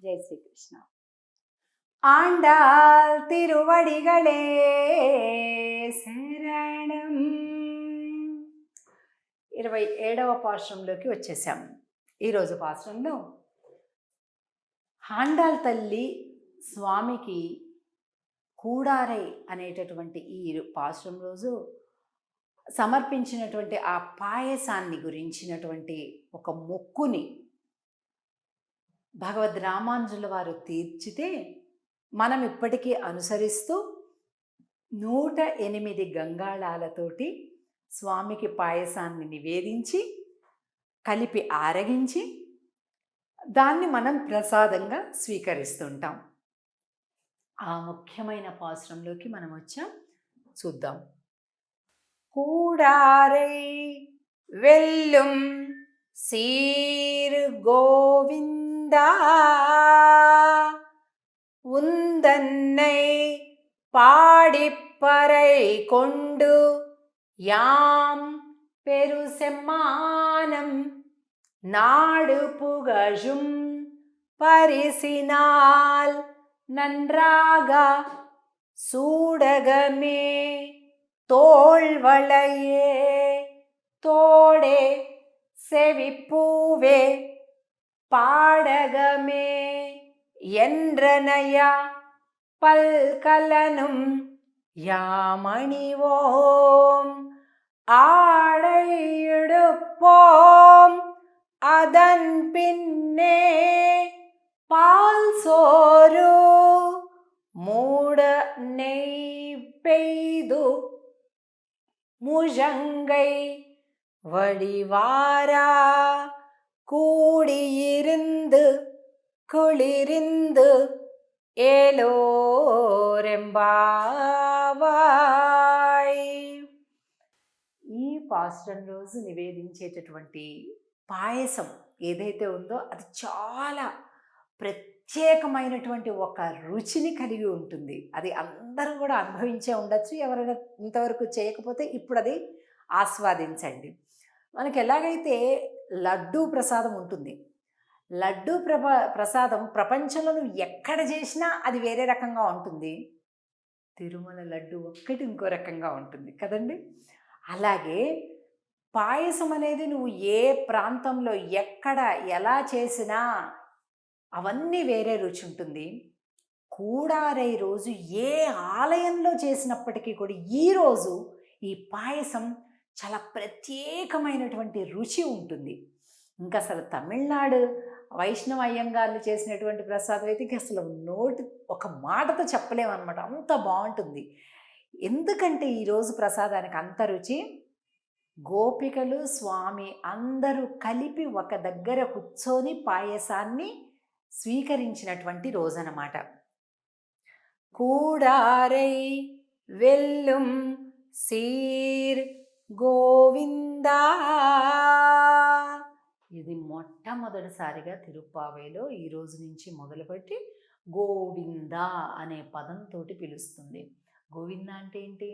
ஜெய் ஸ்ரீ கிருஷ்ணா. ஆண்டாள் திருவடிகளே శరణం. 27వ పాశ్రంలోకి వచ్చేసాం. ఈరోజు పాశ్రంలో ఆండాళ్ తల్లి స్వామికి కూడారై అనేటటువంటి ఈ పాశ్రం రోజు సమర్పించినటువంటి ఆ పాయసాన్ని గురించినటువంటి ఒక మొక్కుని భగవద్ రామానుజుల వారు తీర్చితే మనం ఇప్పటికీ అనుసరిస్తూ 108 గంగాళాలతోటి స్వామికి పాయసాన్ని నివేదించి కలిపి ఆరగించి దాన్ని మనం ప్రసాదంగా స్వీకరిస్తుంటాం. ఆ ముఖ్యమైన పాశ్రంలోకి మనం వచ్చాం, చూద్దాం. కూడారై వెల్లుం சீர் கோவிந்தா உந்தன்னை பாடிப்பறை கொண்டு யாம் பெரு செம்மானம் நாடு புகழும் பரிசினால் நன்றாக சூடகமே தோள்வளையே தோடே செவிப்பூவே பாடகமே என்றனையா பல்கலனும் யாமணிவோம் ஆடையிடுப்போம் அதன் பின்னே பால் சோறு மூட நெய் பெய்து முழங்கை வடிவாரா கூடியிருந்து குளிரிந்து ఏలోరెంబావాయ్. ఈ పాస్టర్ రోజు నివేదించేటటువంటి పాయసం ఏదైతే ఉందో అది చాలా ప్రత్యేకమైనటువంటి ఒక రుచిని కలిగి ఉంటుంది. అది అందరూ కూడా అనుభవించే ఉండొచ్చు. ఎవరైనా ఇంతవరకు చేయకపోతే ఇప్పుడు అది ఆస్వాదించండి. మనకి ఎలాగైతే లడ్డూ ప్రసాదం ఉంటుంది, లడ్డూ ప్రసాదం ప్రపంచంలో నువ్వు ఎక్కడ చేసినా అది వేరే రకంగా ఉంటుంది. తిరుమల లడ్డు ఒక్కటి ఇంకో రకంగా ఉంటుంది కదండి. అలాగే పాయసం అనేది నువ్వు ఏ ప్రాంతంలో ఎక్కడ ఎలా చేసినా అవన్నీ వేరే రుచి ఉంటుంది. కూడారై రోజు ఏ ఆలయంలో చేసినప్పటికీ కూడా ఈరోజు ఈ పాయసం చాలా ప్రత్యేకమైనటువంటి రుచి ఉంటుంది. ఇంకా అసలు తమిళనాడు వైష్ణవ అయ్యంగార్లు చేసినటువంటి ప్రసాదం అయితే అసలు నోటి ఒక మాటతో చెప్పలేమన్నమాట, అంత బాగుంటుంది. ఎందుకంటే ఈరోజు ప్రసాదానికి అంత రుచి, గోపికలు స్వామి అందరూ కలిపి ఒక దగ్గర కూర్చొని పాయసాన్ని స్వీకరించినటువంటి రోజనమాట. కూడారై వెల్లుం సీర్ గోవిందా. ఇది మొట్టమొదటిసారిగా తిరుప్పావైలో ఈ రోజు నుంచి మొదలుపెట్టి గోవిందా అనే పదంతో పిలుస్తుంది. గోవింద అంటే ఏంటి?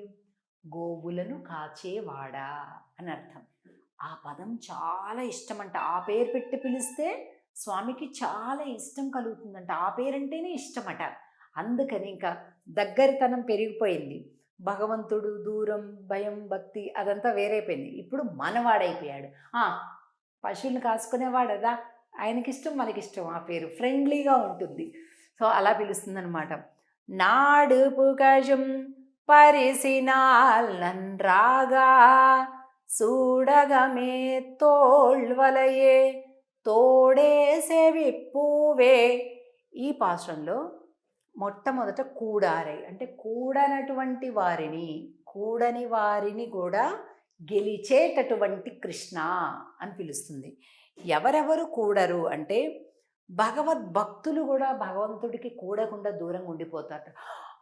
గోవులను కాచేవాడా అని అర్థం. ఆ పదం చాలా ఇష్టమంట. ఆ పేరు పెట్టి పిలిస్తే స్వామికి చాలా ఇష్టం కలుగుతుందంట. ఆ పేరంటేనే ఇష్టమట. అందుకని ఇంకా దగ్గరితనం పెరిగిపోయింది. భగవంతుడు దూరం, భయం, భక్తి అదంతా వేరైపోయింది. ఇప్పుడు మనవాడైపోయాడు. పశువులను కాసుకునేవాడదా, ఆయనకిష్టం మనకిష్టం. ఆ పేరు ఫ్రెండ్లీగా ఉంటుంది. సో అలా పిలుస్తుందనమాట. నాడు పుగజం పరిసినాల్ నన్రాగా సూడగమే తోళ్వలయే తోడేసేవి పూవే. ఈ పాశ్రంలో మొట్టమొదట కూడారై అంటే కూడనటువంటి వారిని, కూడని వారిని కూడా గెలిచేటటువంటి కృష్ణ అని పిలుస్తుంది. ఎవరెవరు కూడరు అంటే భగవద్భక్తులు కూడా భగవంతుడికి కూడకుండా దూరంగా ఉండిపోతారట.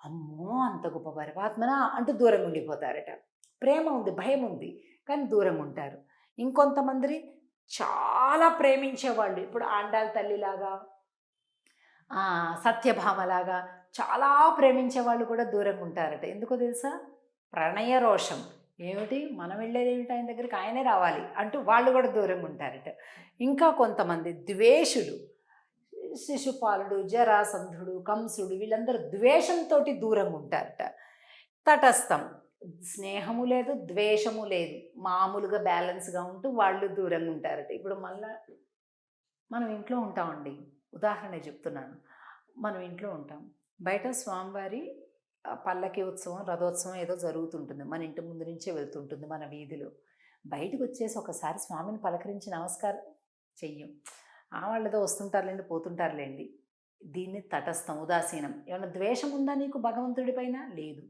అమ్మో అంత గొప్ప పరమాత్మనా అంటూ దూరంగా ఉండిపోతారట. ప్రేమ ఉంది, భయం ఉంది, కానీ దూరంగా ఉంటారు. ఇంకొంతమంది చాలా ప్రేమించేవాళ్ళు, ఇప్పుడు ఆండాళ్ తల్లిలాగా, సత్యభామలాగా చాలా ప్రేమించే వాళ్ళు కూడా దూరంగా ఉంటారట. ఎందుకో తెలుసా? ప్రణయ రోషం. ఏమిటి మనం వెళ్ళేది ఏమిటి, ఆయన దగ్గరికి ఆయనే రావాలి అంటూ వాళ్ళు కూడా దూరంగా ఉంటారట. ఇంకా కొంతమంది ద్వేషులు, శిశుపాలుడు, జరాసంధుడు, కంసుడు వీళ్ళందరూ ద్వేషంతో దూరంగా ఉంటారట. తటస్థం, స్నేహము లేదు, ద్వేషము లేదు, మామూలుగా బ్యాలెన్స్గా ఉంటూ వాళ్ళు దూరంగా ఉంటారట. ఇప్పుడు మళ్ళా మనం ఇంట్లో ఉంటామండి, ఉదాహరణ చెప్తున్నాను. మనం ఇంట్లో ఉంటాం, బయట స్వామివారి పల్లకి ఉత్సవం, రథోత్సవం ఏదో జరుగుతుంటుంది, మన ఇంటి ముందు నుంచే వెళ్తుంటుంది మన వీధిలో. బయటకు వచ్చేసి ఒకసారి స్వామిని పలకరించి నమస్కారం చెయ్యం. వాళ్ళేదో వస్తుంటారులేండి, పోతుంటారులేండి. దీన్ని తటస్థం, ఉదాసీనం. ఏమన్నా ద్వేషం ఉందా నీకు భగవంతుడి పైన? లేదు.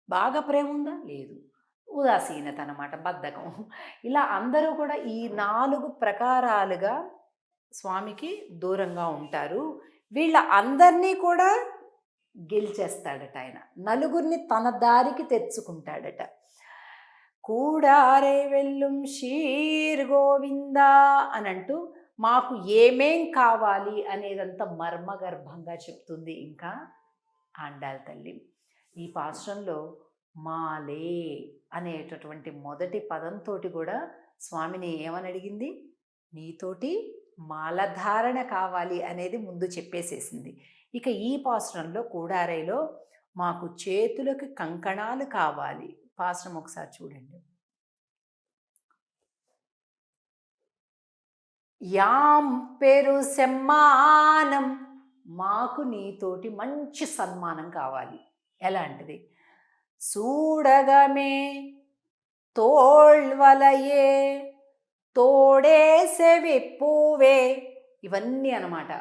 బాగా ప్రేమ ఉందా? లేదు. ఉదాసీనత అన్నమాట, బద్ధకం. ఇలా అందరూ కూడా ఈ 4 ప్రకారాలుగా స్వామికి దూరంగా ఉంటారు. వీళ్ళ అందరినీ కూడా గెలిచేస్తాడట ఆయన. నలుగురిని తన దారికి తెచ్చుకుంటాడట. కూడారే వెల్లుం షీర్ గోవిందా అని అంటూ మాకు ఏమేం కావాలి అనేదంతా మర్మగర్భంగా చెప్తుంది ఇంకా ఆండాళ్ తల్లి. ఈ పాశ్రంలో మాలే అనేటటువంటి మొదటి పదంతో కూడా స్వామిని ఏమని అడిగింది? నీతోటి మాలధారణ కావాలి అనేది ముందు చెప్పేసేసింది. ఇక ఈ పాశ్రంలో కూడారైలో మాకు చేతులకు కంకణాలు కావాలి. పాశ్రం ఒకసారి చూడండి. యాం పెరు సమ్మానం, మాకు నీతోటి మంచి సన్మానం కావాలి. ఎలాంటిది? చూడగమే తోళ్వలయే తోడేసే విప్పువే, ఇవన్నీ అనమాట.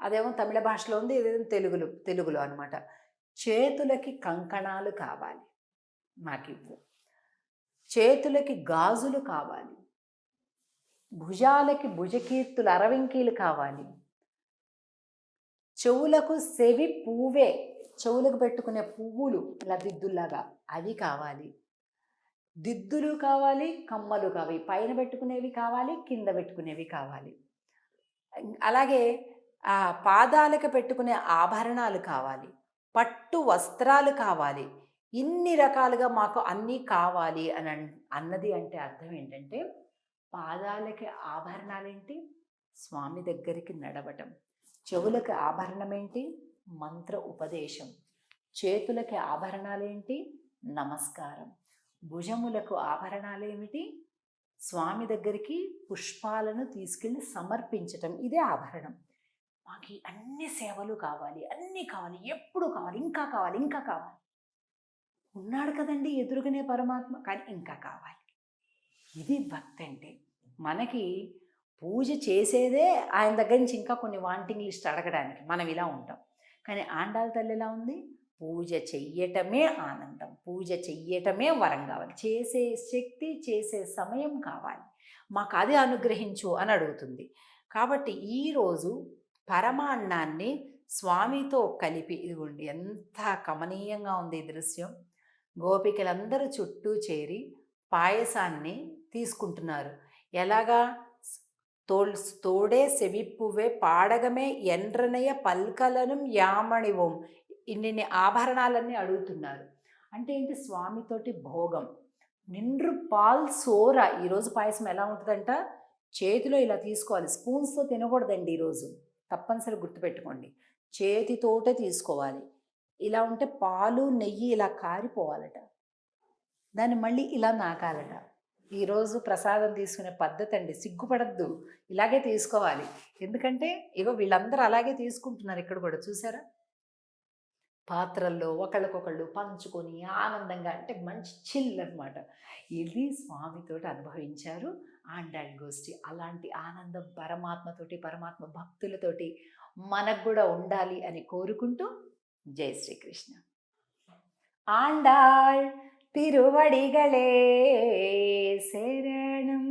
అదేమో తమిళ భాషలో ఉంది, ఇదేమో తెలుగులో అనమాట. చేతులకి కంకణాలు కావాలి, మాకివ్వు. చేతులకి గాజులు కావాలి, భుజాలకి భుజకీర్తులు, అరవింకీలు కావాలి, చెవులకు సెవి పువ్వే, చెవులకు పెట్టుకునే పువ్వులు ఇలా దిద్దుల్లాగా అవి కావాలి, దిద్దులు కావాలి, కమ్మలు కావాలి, పైన పెట్టుకునేవి కావాలి, కింద పెట్టుకునేవి కావాలి. అలాగే పాదాలకు పెట్టుకునే ఆభరణాలు కావాలి, పట్టు వస్త్రాలు కావాలి. ఇన్ని రకాలుగా మాకు అన్నీ కావాలి అని అన్నది అంటే అర్థం ఏంటంటే, పాదాలకి ఆభరణాలేంటి? స్వామి దగ్గరికి నడవటం. చెవులకి ఆభరణం ఏంటి? మంత్ర ఉపదేశం. చేతులకి ఆభరణాలేంటి? నమస్కారం. భుజములకు ఆభరణాలేమిటి? స్వామి దగ్గరికి పుష్పాలను తీసుకెళ్ళి సమర్పించటం. ఇదే ఆభరణం. మాకు అన్ని సేవలు కావాలి, అన్నీ కావాలి, ఎప్పుడు కావాలి, ఇంకా కావాలి, ఇంకా కావాలి. ఉన్నాడు కదండి ఎదురుగానే పరమాత్మ, కానీ ఇంకా కావాలి. ఇది భక్తి అంటే. మనకి పూజ చేసేదే ఆయన దగ్గర నుంచి ఇంకా కొన్ని వాంటింగ్ లిస్ట్ అడగడానికి మనం ఇలా ఉంటాం. కానీ ఆండాళ్ తల్లి ఎలా ఉంది? పూజ చెయ్యటమే ఆనందం, పూజ చెయ్యటమే వరం కావాలి, చేసే శక్తి, చేసే సమయం కావాలి, మాకు అది అనుగ్రహించు అని అడుగుతుంది. కాబట్టి ఈరోజు పరమాన్నాన్ని స్వామితో కలిపి, ఇదిగోండి ఎంత కమనీయంగా ఉంది ఈ దృశ్యం. గోపికలందరూ చుట్టూ చేరి పాయసాన్ని తీసుకుంటున్నారు. ఎలాగా? తోడే సెవిప్పువే పాడగమే ఎండ్రనయ పల్కలను యామణివం, ఇన్ని ఆభరణాలన్నీ అడుగుతున్నారు. అంటే ఏంటి? స్వామితోటి భోగం. నిండ్రు పాల్ సోర. ఈరోజు పాయసం ఎలా ఉంటుందంట? చేతిలో ఇలా తీసుకోవాలి, స్పూన్స్తో తినకూడదండి ఈరోజు, తప్పనిసరి గుర్తుపెట్టుకోండి. చేతితోటే తీసుకోవాలి. ఇలా ఉంటే పాలు నెయ్యి ఇలా కారిపోవాలట, దాన్ని మళ్ళీ ఇలా నాకాలట. ఈరోజు ప్రసాదం తీసుకునే పద్ధతి అండి, సిగ్గుపడద్దు, ఇలాగే తీసుకోవాలి. ఎందుకంటే ఇగో వీళ్ళందరూ అలాగే తీసుకుంటున్నారు. ఇక్కడ కూడా చూసారా, పాత్రల్లో ఒకళ్ళకొకళ్ళు పంచుకొని ఆనందంగా, అంటే మంచి చిల్ అనమాట. ఇది స్వామితోటి అనుభవించారు ఆండాళ్ గోష్ఠి. అలాంటి ఆనందం పరమాత్మతోటి, పరమాత్మ భక్తులతోటి మనకు కూడా ఉండాలి అని కోరుకుంటూ, జై శ్రీకృష్ణ. ఆండాళ్ తిరువడిగలే శరణం.